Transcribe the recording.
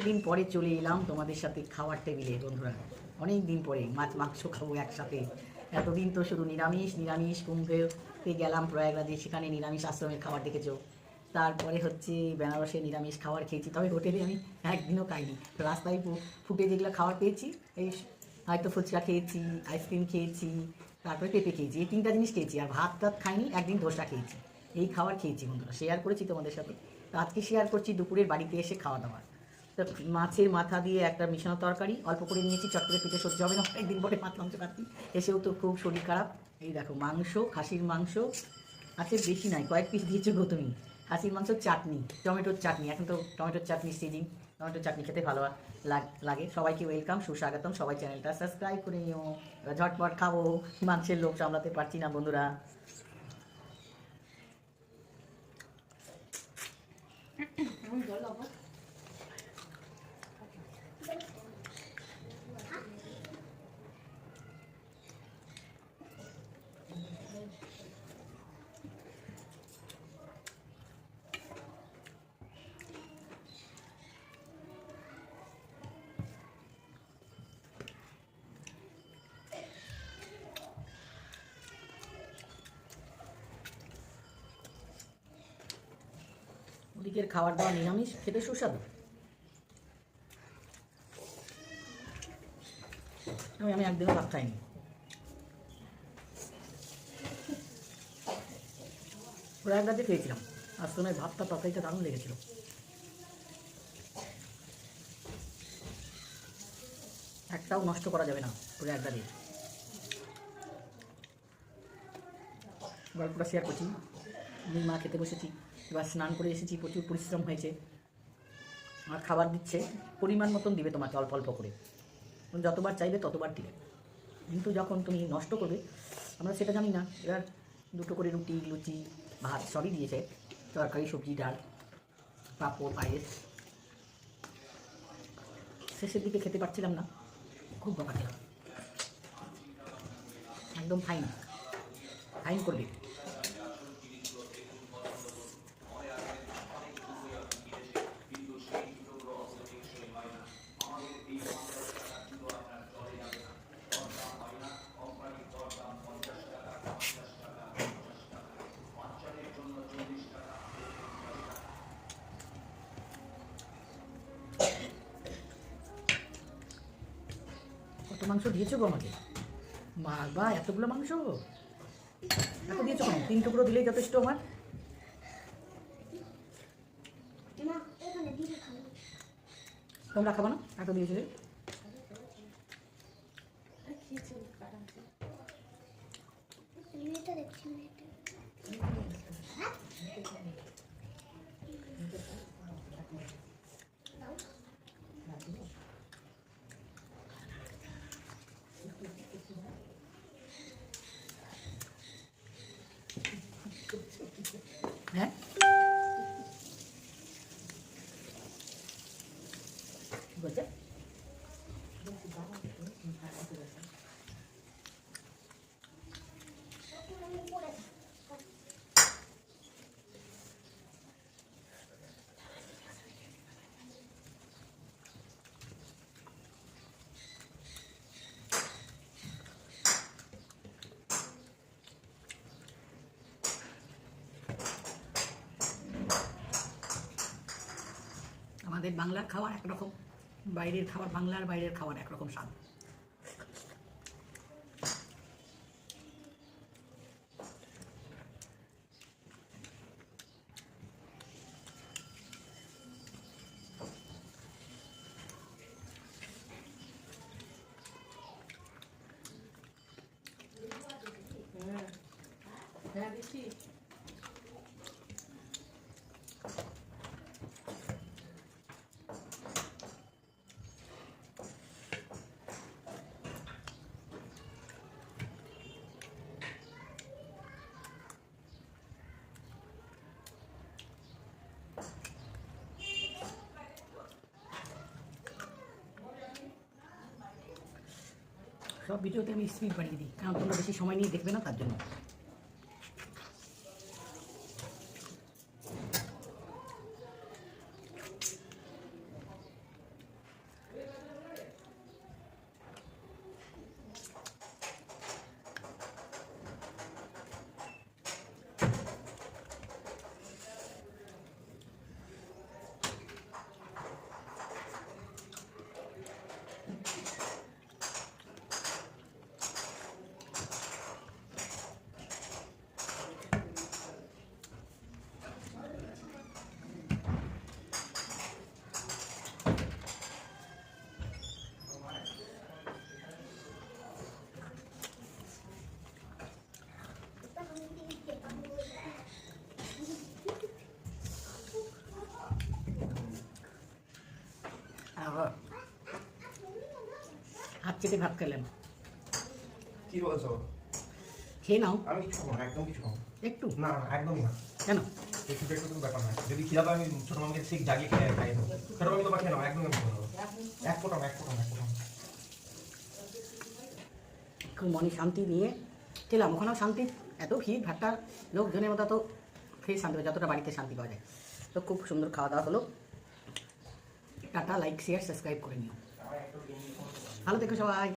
দিন পরে চলে এলাম তোমাদের সাথে খাওয়ার টেবিলে বন্ধুরা। অনেক দিন পরে মাছ মাংস খাবো একসাথে। এতদিন তো শুধু নিরামিষ নিরামিষ, কুম্ভেতে গেলাম প্রয়াগরাজে, সেখানে নিরামিষ আশ্রমের খাবার দেখেছো। তারপরে হচ্ছে বেনারসে নিরামিষ খাবার খেয়েছি, তবে হোটেলে আমি একদিনও খাইনি। রাস্তায় ফুটে যেগুলো খাবার পেয়েছি, এই হয়তো ফুচকা খেয়েছি, আইসক্রিম খেয়েছি, তারপরে পেঁপে খেয়েছি, এই তিনটা জিনিস খেয়েছি। আর ভাত টাত খাইনি, একদিন ধোসা খেয়েছি। এই খাবার খেয়েছি বন্ধুরা, শেয়ার করেছি তোমাদের সাথে। তো আজকে শেয়ার করছি দুপুরের বাড়িতে এসে খাওয়া দাওয়া। তো মাছের মাথা দিয়ে একটা মিশানো তরকারি অল্প করে নিয়েছি, চট করে পেটে সহ্য হবে না, একদিন পরে মাছ মাংস খাচ্ছি, এসেও তো খুব শরীর খারাপ। এই দেখো মাংস, খাসির মাংস আছে, বেশি নাই, কয়েক পিস দিয়েছো গো তুমি। খাসির মাংস, চাটনি, টমেটোর চাটনি, এখন তো টমেটোর চাটনি সিজিন, টমেটোর চাটনি খেতে ভালো লাগে। সবাইকে ওয়েলকাম, সুস্বাগতম। সবাই চ্যানেলটা সাবস্ক্রাইব করে নিও। ঝটপট খাবো, মাংসের লোক সামলাতে পারছি না বন্ধুরা। ওদিকের খাবার দাবার নিরামিষ, খেতে সুস্বাদু। আমি একদিনও ভাত খাইনি। প্রয়াগরাজে খেয়েছিলাম, আশ্রমের ভাতটা তরকারিটা দারুণ লেগেছিল। একটাও নষ্ট করা যাবে না প্রয়াগরাজে। গল্পটা শেয়ার করছি। আমি মা খেতে বসেছি, এবার স্নান করে এসেছি, প্রচুর পরিশ্রম হয়েছে। আর খাবার দিচ্ছে পরিমাণ মতন দিবে তোমাকে, অল্প অল্প করে, যতবার চাইবে ততবার দিবে। কিন্তু যখন তুমি নষ্ট করবে, আমরা সেটা জানি না। এবার দুটো করে রুটি, লুচি, ভাত সবই দিয়েছে, তরকারি, সবজি, ডাল, পাঁপড়, পায়েস। শেষের দিকে খেতে পারছিলাম না, খুব বকা খেলাম। একদম ফাইন ফাইন করবে। কত মাংস দিয়েছো গো আমাকে, বা এতগুলো মাংস, এত দিয়েছো কেন? 3 টুকরো দিলেই যথেষ্ট আমার। তোমরা খাবা না? এত দিয়েছিলে। হ্যাঁ, কি বলছে? আমাদের বাংলার খাবার একরকম, বাইরের খাবার, বাংলার বাইরের খাবার একরকম স্বাদ। হ্যাঁ দিচ্ছি। সব ভিডিওতে আমি স্পিড বাড়িয়ে দিই, কারণ তোমরা বেশি সময় নিয়ে দেখবে না, তার জন্য। আবার হাত চেটে ভাত খেলাম। কি বলছো? খেয়ে নাও আমি কিছু খাবো না, একদম কিছু খাবো না। একটু। না না, একদমই না। কেন? একটু একটু কোনো ব্যাপার না। যদি খিদা পায় আমি ছোট মামাকে ঠিক জাগিয়ে খেয়ে খাই দেবো। ছোট মামি তোমার খেয়ে নাও, একদমই আমি খাবো না। এক ফোঁটা না, এক ফোঁটা না, এক ফোঁটা না। খুব মনে শান্তি নিয়ে খেলাম। ওখানেও শান্তি, এত ভিড় ভাট্টার লোকজনের মতো তো ফের শান্তি পাওয়া, যতটা বাড়িতে শান্তি পাওয়া যায়। তো খুব সুন্দর খাওয়া দাওয়া হলো। টাটা, লাইক শেয়ার সাবস্ক্রাইব করে নিও। ভালো থেকো সবাই।